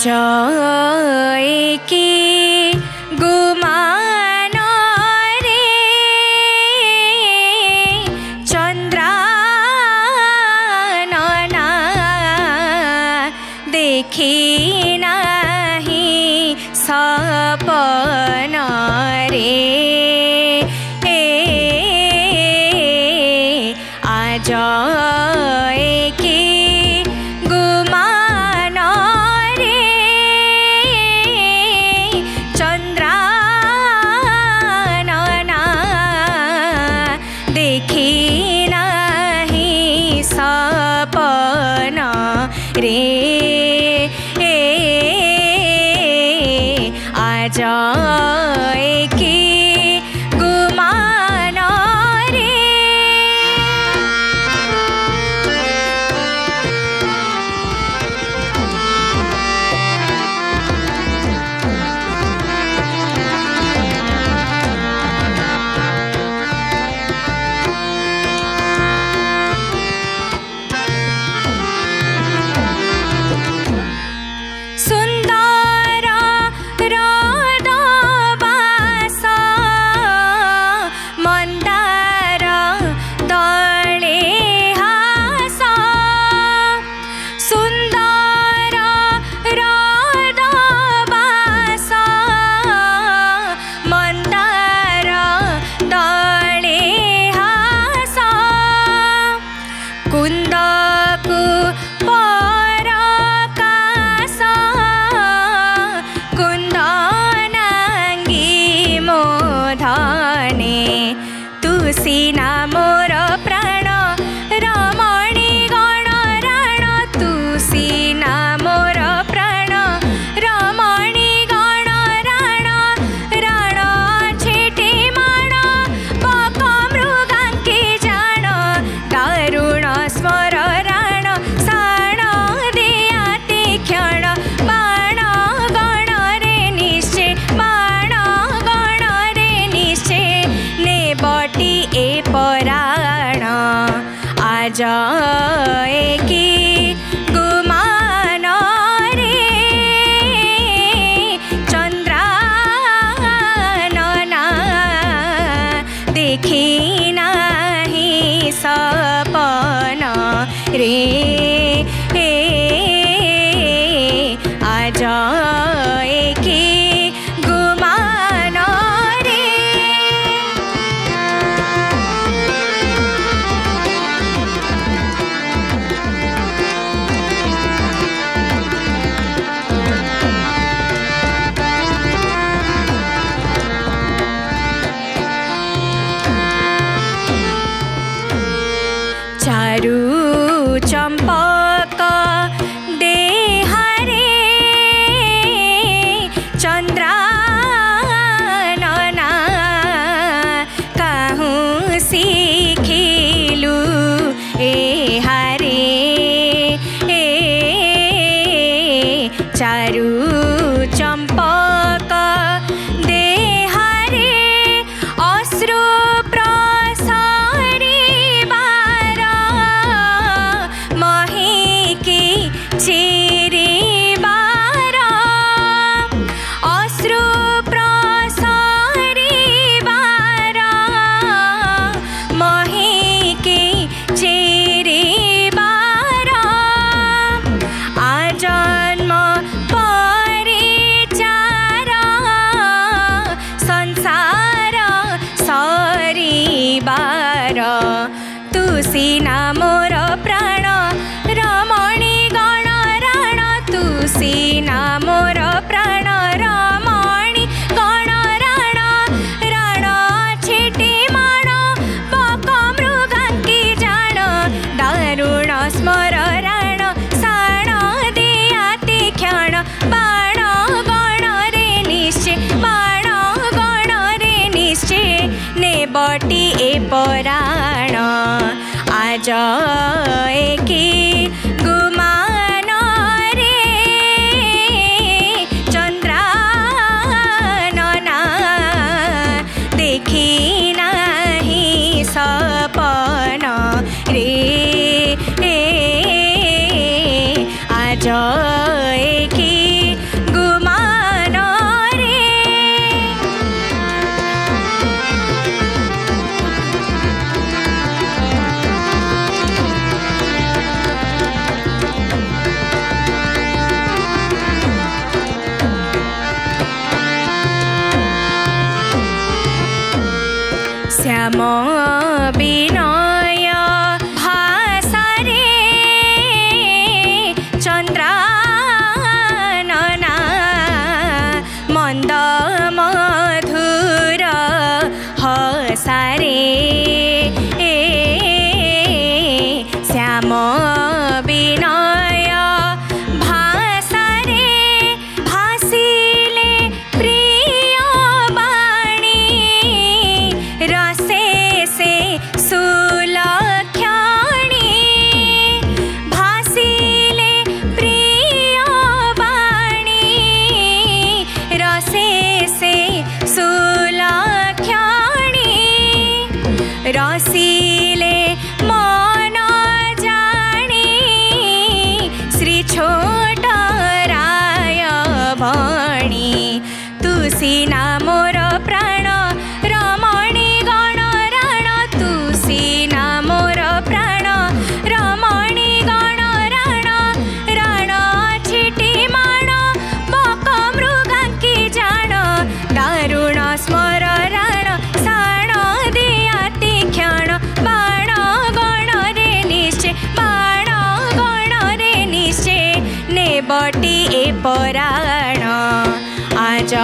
आज एकी गुमान रे चन्द्रानना देखी नाही सपन रे आज एकी गुमान रे चन्द्रानना देखी नाही सपन रे आज एकी गुमान रे सुन्दर हृदयवास मन्दार तले हास सुन्दर हृदयवास मन्दार तले हास कुन्दको परकाश कुन्दनाङ्गी मोधने तुसिना मोर प्राण रमणी गण राण तुसिना मोर प्राण रमणी गण राण राण छेटे माण बक मृगाङ्की जाण दारुण स्वर राण साण दिया तीक्षण बाण गण रे निश्चय बाण गण रे निश्चय ने बटी ए पराण आज एकी गुमान रे चन्द्रानना देखी नाही सपन रे आज एकी गुमान रे चारु चम्पक देहारे चन्द्रानना काहुँ सिखिलु ए हारे चारु चम्पक देहारे अश्रु प्रसरिबार महिकी चिरिबार अश्रु प्रसरिबार महिकी चिरिबार आजन्म परिचार संसार सरिबार तुसिना मोर प्राण रमणी गण राण तुसिना मोर प्राण रमणी गण राण राण छेटे माण बक मृगाङ्की जाण दारुण स्मर राण साण दिया तीक्षण बाण गण रे निश्चय बाण गण रे निश्चय ने बटी ए पराण आज एकी गुमान रे चन्द्रानना देखी नाही सपन रे आज एकी श्याम विनय भाषारे चन्द्रानना मन्द मधुर हसारे श्याम विनय भाषारे भासिले प्रिय बाणी रसे से सुलक्षणी भासिले प्रिय बाणी रसे से सुलक्षणी रसिले मन जानी श्री छोट राय भणी तू सीना मोर प्राण रमणी गण राण तू सीना मोर प्राण रमणी गण राण राण छिटी माण बक मृगांकी जाण दारुण स्मर राण साण दिया तीक्षण बाण गण रे निश्चय बाण गण रे निश्चय ने बटी ए पराण आज